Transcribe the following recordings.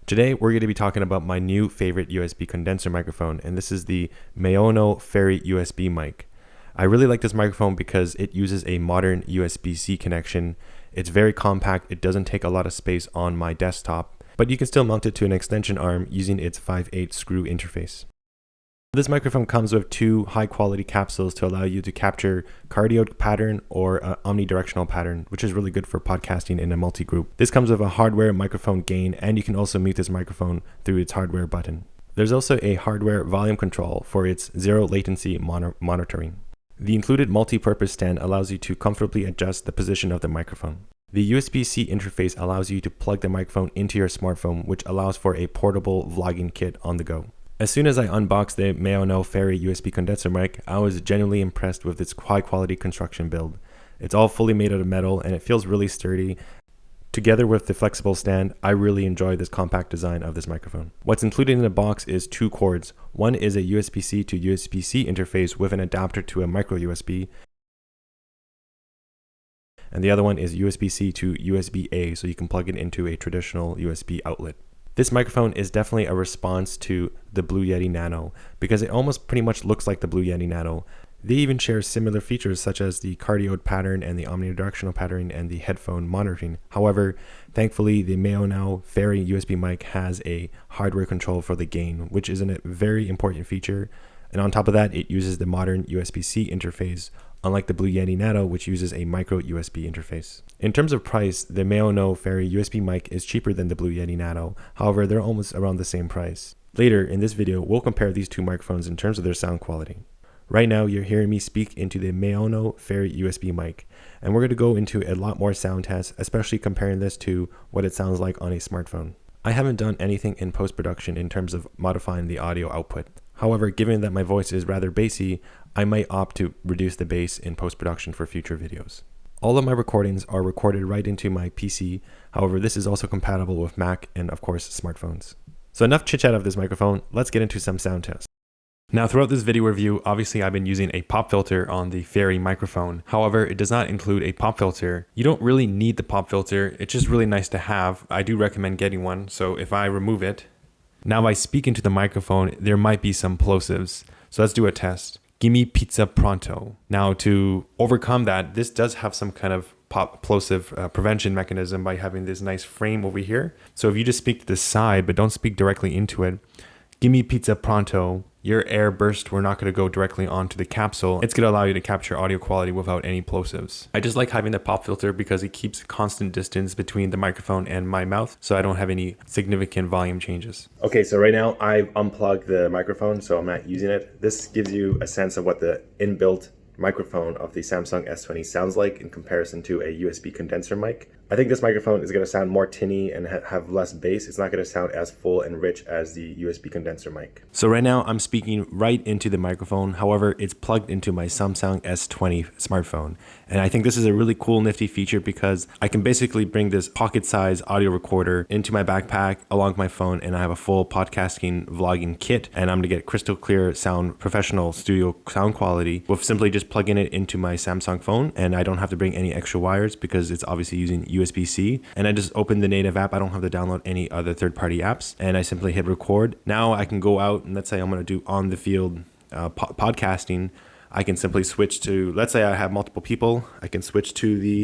Today, we're going to be talking about my new favorite USB condenser microphone, and this is the MAONO Fairy USB mic. I really like this microphone because it uses a modern USB-C connection. It's very compact, it doesn't take a lot of space on my desktop, but you can still mount it to an extension arm using its 5/8 screw interface. This microphone comes with two high-quality capsules to allow you to capture cardioid pattern or omnidirectional pattern, which is really good for podcasting in a multi-group. This comes with a hardware microphone gain, and you can also mute this microphone through its hardware button. There's also a hardware volume control for its zero latency monitoring. The included multi-purpose stand allows you to comfortably adjust the position of the microphone. The USB-C interface allows you to plug the microphone into your smartphone, which allows for a portable vlogging kit on the go. As soon as I unboxed the MAONO Fairy USB condenser mic, I was genuinely impressed with its high quality construction build. It's all fully made out of metal and it feels really sturdy. Together with the flexible stand, I really enjoy this compact design of this microphone. What's included in the box is two cords. One is a USB-C to USB-C interface with an adapter to a micro USB. And the other one is USB-C to USB-A, so you can plug it into a traditional USB outlet. This microphone is definitely a response to the Blue Yeti Nano because it almost pretty much looks like the Blue Yeti Nano. They even share similar features such as the cardioid pattern and the omnidirectional pattern and the headphone monitoring. However, thankfully the MAONO Fairy USB mic has a hardware control for the gain, which is a very important feature. And on top of that, it uses the modern USB-C interface, unlike the Blue Yeti Nano, which uses a micro USB interface. In terms of price, the MAONO Fairy USB mic is cheaper than the Blue Yeti Nano. However, they're almost around the same price. Later in this video, we'll compare these two microphones in terms of their sound quality. Right now, you're hearing me speak into the MAONO Fairy USB mic, and we're going to go into a lot more sound tests, especially comparing this to what it sounds like on a smartphone. I haven't done anything in post-production in terms of modifying the audio output. However, given that my voice is rather bassy, I might opt to reduce the bass in post-production for future videos. All of my recordings are recorded right into my PC. However, this is also compatible with Mac and of course smartphones. So enough chit-chat of this microphone, let's get into some sound tests. Now throughout this video review, obviously I've been using a pop filter on the Fairy microphone. However, it does not include a pop filter. You don't really need the pop filter, it's just really nice to have. I do recommend getting one, so if I remove it, now if I speak into the microphone, there might be some plosives. So let's do a test. Gimme pizza pronto. Now to overcome that, this does have some kind of plosive prevention mechanism by having this nice frame over here. So if you just speak to the side, but don't speak directly into it, gimme pizza pronto, your air burst, we're not going to go directly onto the capsule. It's going to allow you to capture audio quality without any plosives. I just like having the pop filter because it keeps a constant distance between the microphone and my mouth, so I don't have any significant volume changes. Okay, so right now I've unplugged the microphone, so I'm not using it. This gives you a sense of what the inbuilt microphone of the Samsung S20 sounds like in comparison to a USB condenser mic. I think this microphone is going to sound more tinny and have less bass. It's not going to sound as full and rich as the USB condenser mic. So right now I'm speaking right into the microphone. However, it's plugged into my Samsung S20 smartphone. And I think this is a really cool, nifty feature because I can basically bring this pocket-sized audio recorder into my backpack along with my phone, and I have a full podcasting vlogging kit, and I'm going to get crystal clear sound, professional studio sound quality with simply just plugging it into my Samsung phone, and I don't have to bring any extra wires because it's obviously using USB-C. And I just open the native app. I don't have to download any other third-party apps, and I simply hit record. Now I can go out and let's say I'm going to do on the field podcasting. I can simply switch to, let's say I have multiple people, I can switch to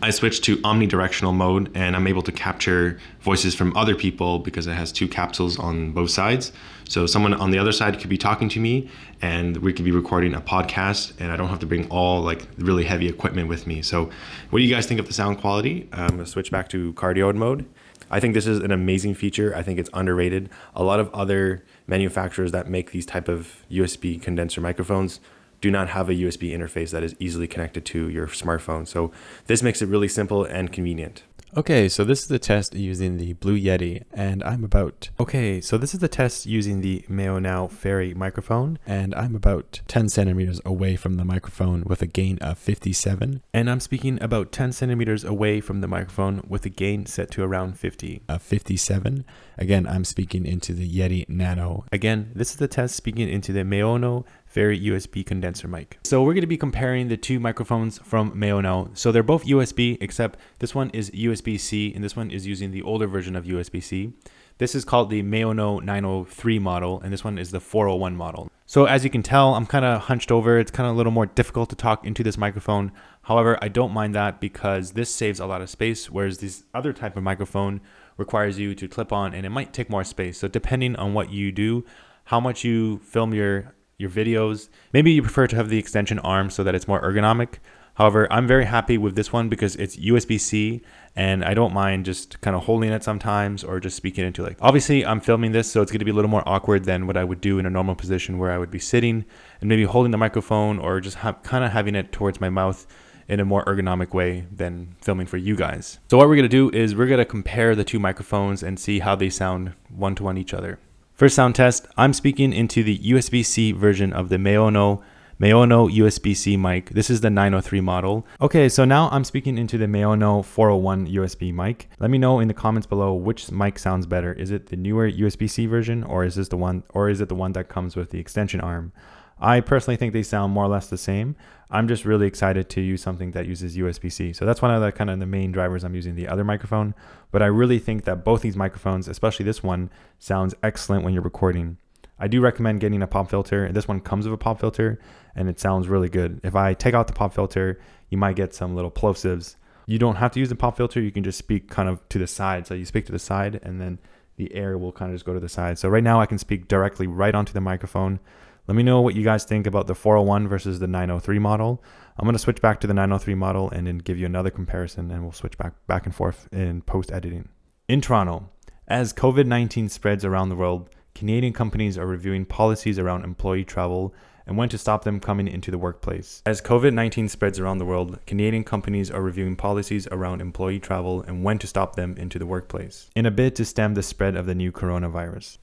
omnidirectional mode, and I'm able to capture voices from other people because it has two capsules on both sides. So someone on the other side could be talking to me and we could be recording a podcast, and I don't have to bring all like really heavy equipment with me. So what do you guys think of the sound quality? I'm going to switch back to cardioid mode. I think this is an amazing feature. I think it's underrated. A lot of other manufacturers that make these type of USB condenser microphones do not have a USB interface that is easily connected to your smartphone. So this makes it really simple and convenient. Okay, so this is the test using the Blue Yeti, and this is the test using the MAONO Fairy microphone, and I'm about 10 centimeters away from the microphone with a gain of 57, and I'm speaking about 10 centimeters away from the microphone with a gain set to around 57. Again, I'm speaking into the Yeti Nano. Again, this is the test speaking into the MAONO very USB condenser mic. So we're going to be comparing the two microphones from MAONO. So they're both USB, except this one is USB-C and this one is using the older version of USB-C. This is called the MAONO 903 model, and this one is the 401 model. So as you can tell, I'm kind of hunched over. It's kind of a little more difficult to talk into this microphone. However, I don't mind that because this saves a lot of space, whereas this other type of microphone requires you to clip on and it might take more space. So depending on what you do, how much you film your videos, maybe you prefer to have the extension arm so that it's more ergonomic. However, I'm very happy with this one because it's USB-C and I don't mind just kind of holding it sometimes or just speaking into it. Obviously, I'm filming this, so it's going to be a little more awkward than what I would do in a normal position where I would be sitting and maybe holding the microphone or just kind of having it towards my mouth in a more ergonomic way than filming for you guys. So what we're going to do is we're going to compare the two microphones and see how they sound one-to-one each other. First sound test, I'm speaking into the USB-C version of the MAONO USB-C mic. This is the 903 model. Okay, so now I'm speaking into the MAONO 401 USB mic. Let me know in the comments below which mic sounds better. Is it the newer USB-C version or is it the one that comes with the extension arm? I personally think they sound more or less the same. I'm just really excited to use something that uses USB-C. So that's one of the kind of the main drivers I'm using the other microphone. But I really think that both these microphones, especially this one, sounds excellent when you're recording. I do recommend getting a pop filter. This one comes with a pop filter and it sounds really good. If I take out the pop filter, you might get some little plosives. You don't have to use the pop filter. You can just speak kind of to the side. So you speak to the side and then the air will kind of just go to the side. So right now I can speak directly right onto the microphone. Let me know what you guys think about the 401 versus the 903 model. I'm going to switch back to the 903 model and then give you another comparison, and we'll switch back and forth in post-editing. In Toronto, as COVID-19 spreads around the world, Canadian companies are reviewing policies around employee travel and when to stop them coming into the workplace. As COVID-19 spreads around the world, Canadian companies are reviewing policies around employee travel and when to stop them into the workplace in a bid to stem the spread of the new coronavirus.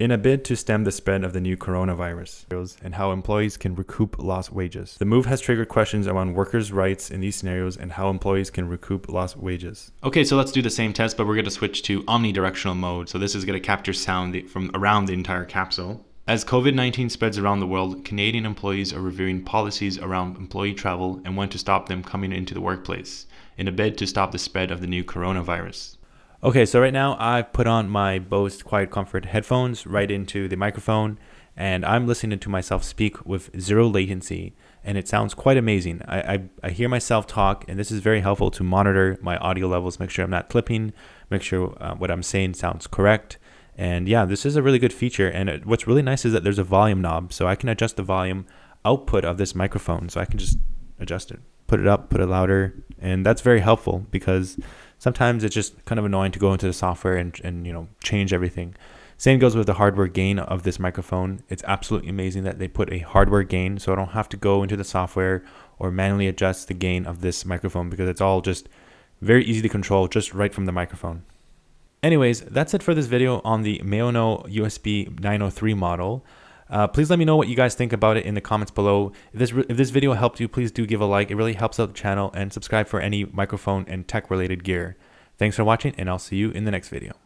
And how employees can recoup lost wages. The move has triggered questions around workers' rights in these scenarios and how employees can recoup lost wages. Okay, so let's do the same test, but we're going to switch to omnidirectional mode. So this is going to capture sound from around the entire capsule. As COVID-19 spreads around the world, Canadian employees are reviewing policies around employee travel and when to stop them coming into the workplace in a bid to stop the spread of the new coronavirus. Okay, so right now I've put on my Bose Quiet Comfort headphones right into the microphone and I'm listening to myself speak with zero latency and it sounds quite amazing. I hear myself talk and this is very helpful to monitor my audio levels, make sure I'm not clipping, make sure what I'm saying sounds correct. And yeah, this is a really good feature. And what's really nice is that there's a volume knob, so I can adjust the volume output of this microphone. So I can just adjust it, put it up, put it louder. And that's very helpful because sometimes it's just kind of annoying to go into the software and you know, change everything. Same goes with the hardware gain of this microphone. It's absolutely amazing that they put a hardware gain, so I don't have to go into the software or manually adjust the gain of this microphone because it's all just very easy to control just right from the microphone. Anyways, that's it for this video on the MAONO USB 903 model. Please let me know what you guys think about it in the comments below. If this video helped you, please do give a like. It really helps out the channel, and subscribe for any microphone and tech related gear. Thanks for watching, and I'll see you in the next video.